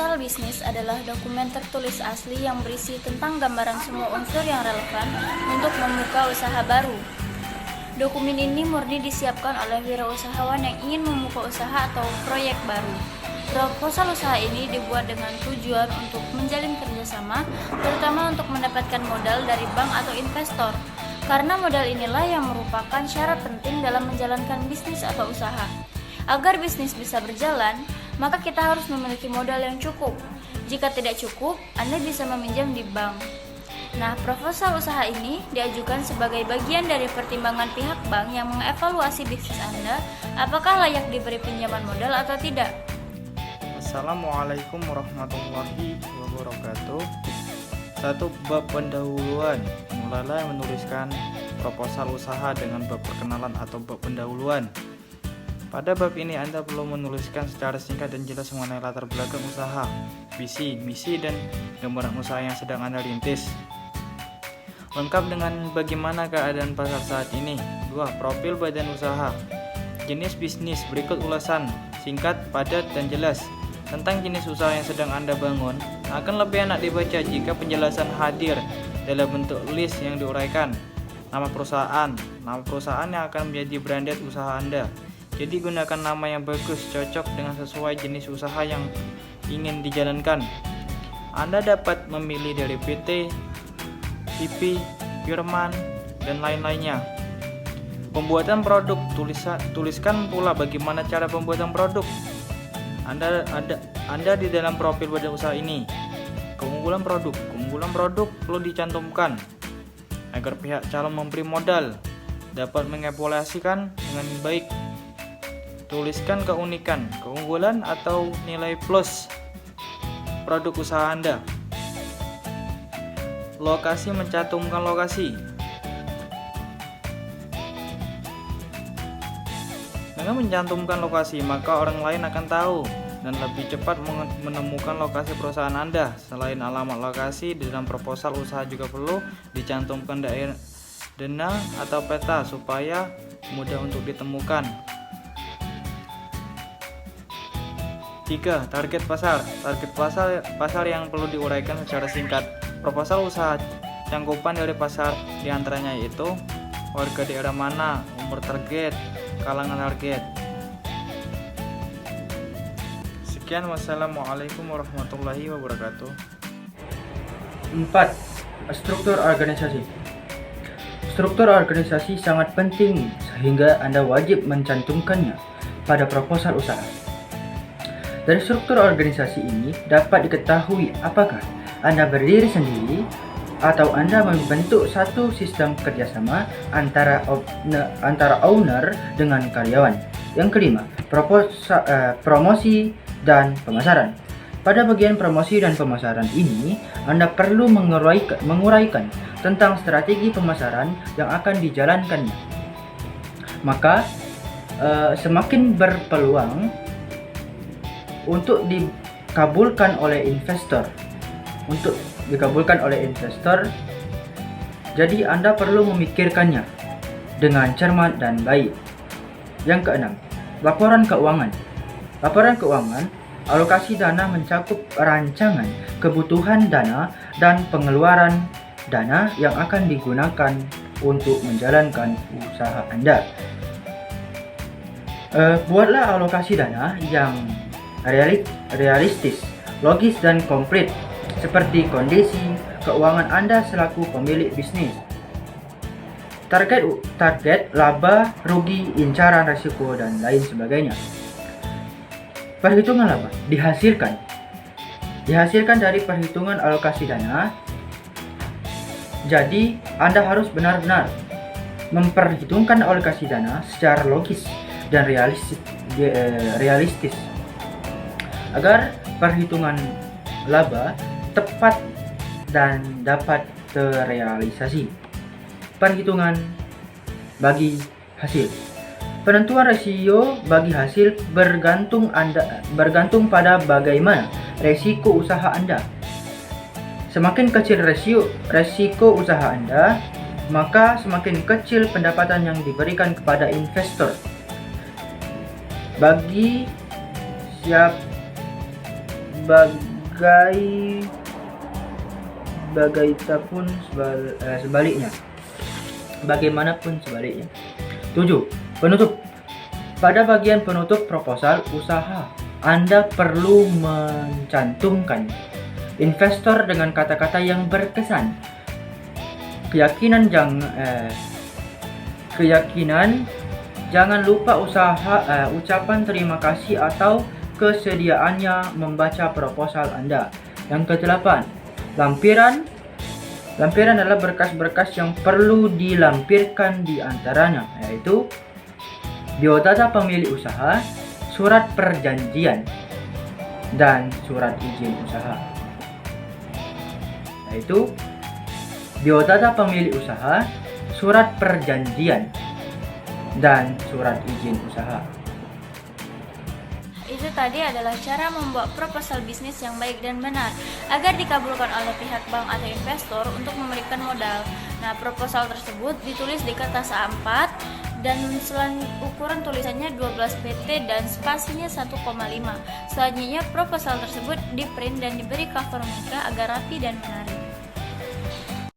Proposal bisnis adalah dokumen tertulis asli yang berisi tentang gambaran semua unsur yang relevan untuk membuka usaha baru. Dokumen ini murni disiapkan oleh wirausahawan yang ingin membuka usaha atau proyek baru. Proposal usaha ini dibuat dengan tujuan untuk menjalin kerjasama, terutama untuk mendapatkan modal dari bank atau investor. Karena modal inilah yang merupakan syarat penting dalam menjalankan bisnis atau usaha. Agar bisnis bisa berjalan, maka kita harus memiliki modal yang cukup. Jika tidak cukup, Anda bisa meminjam di bank. Nah, proposal usaha ini diajukan sebagai bagian dari pertimbangan pihak bank yang mengevaluasi bisnis Anda, apakah layak diberi pinjaman modal atau tidak. Assalamualaikum warahmatullahi wabarakatuh. Satu, bab pendahuluan. Mulailah menuliskan proposal usaha dengan bab perkenalan atau bab pendahuluan. Pada bab ini Anda perlu menuliskan secara singkat dan jelas mengenai latar belakang usaha, visi, misi, dan gambaran usaha yang sedang Anda rintis. Lengkap dengan bagaimana keadaan pasar saat ini. 2. Profil badan usaha. Jenis bisnis. Berikut ulasan singkat, padat, dan jelas tentang jenis usaha yang sedang Anda bangun. Akan lebih enak dibaca jika penjelasan hadir dalam bentuk list yang diuraikan. Nama perusahaan. Nama perusahaan yang akan menjadi branded usaha Anda. Jadi gunakan nama yang bagus, cocok dengan sesuai jenis usaha yang ingin dijalankan. Anda dapat memilih dari PT, IP, Firman, dan lain-lainnya. Pembuatan produk. Tuliskan pula bagaimana cara pembuatan produk Anda di dalam profil badan usaha ini. Keunggulan produk perlu dicantumkan agar pihak calon memberi modal dapat mengevaluasikan dengan baik. Tuliskan keunggulan atau nilai plus produk usaha Anda. Lokasi. Mencantumkan lokasi. Dengan mencantumkan lokasi, maka orang lain akan tahu dan lebih cepat menemukan lokasi perusahaan Anda. Selain alamat lokasi, di dalam proposal usaha juga perlu dicantumkan dana atau peta supaya mudah untuk ditemukan. 3. Target pasar. Target pasar yang perlu diuraikan secara singkat. Proposal usaha cangkupan dari pasar diantaranya yaitu warga daerah mana, umur target, kalangan target. Sekian, wassalamualaikum warahmatullahi wabarakatuh. 4. Struktur organisasi. Struktur organisasi sangat penting sehingga Anda wajib mencantumkannya pada proposal usaha. Dari struktur organisasi ini dapat diketahui apakah Anda berdiri sendiri atau Anda membentuk satu sistem kerjasama antara owner dengan karyawan. Yang kelima, promosi dan pemasaran. Pada bagian promosi dan pemasaran ini, Anda perlu menguraikan tentang strategi pemasaran yang akan dijalankannya. Maka, semakin berpeluang untuk dikabulkan oleh investor. Jadi Anda perlu memikirkannya dengan cermat dan baik. Yang keenam, laporan keuangan. Laporan keuangan, alokasi dana mencakup rancangan kebutuhan dana dan pengeluaran dana yang akan digunakan untuk menjalankan usaha Anda. Buatlah alokasi dana yang realistis, logis, dan komplit seperti kondisi keuangan Anda selaku pemilik bisnis. Target, laba, rugi, incaran risiko, dan lain sebagainya. Perhitungan laba dihasilkan dari perhitungan alokasi dana. Jadi, Anda harus benar-benar memperhitungkan alokasi dana secara logis dan realistis agar perhitungan laba tepat dan dapat terrealisasi. Perhitungan bagi hasil. Penentuan rasio bagi hasil bergantung pada bagaimana resiko usaha Anda. Semakin kecil resiko usaha Anda, maka semakin kecil pendapatan yang diberikan kepada investor. Bagi sebaliknya. Bagaimanapun sebaliknya. 7. Penutup. Pada bagian penutup proposal usaha, Anda perlu mencantumkan investor dengan kata-kata yang berkesan. Keyakinan, jangan lupa ucapan terima kasih atau kesediaannya membaca proposal Anda. Yang ke-8, lampiran adalah berkas-berkas yang perlu dilampirkan di antaranya, yaitu biodata pemilik usaha, surat perjanjian, dan surat izin usaha. Yaitu biodata pemilik usaha, surat perjanjian, dan surat izin usaha. Itu tadi adalah cara membuat proposal bisnis yang baik dan benar agar dikabulkan oleh pihak bank atau investor untuk memberikan modal. Nah, proposal tersebut ditulis di kertas A4 dan ukuran tulisannya 12 pt dan spasinya 1,5. Selanjutnya proposal tersebut di print dan diberi cover muka agar rapi dan menarik.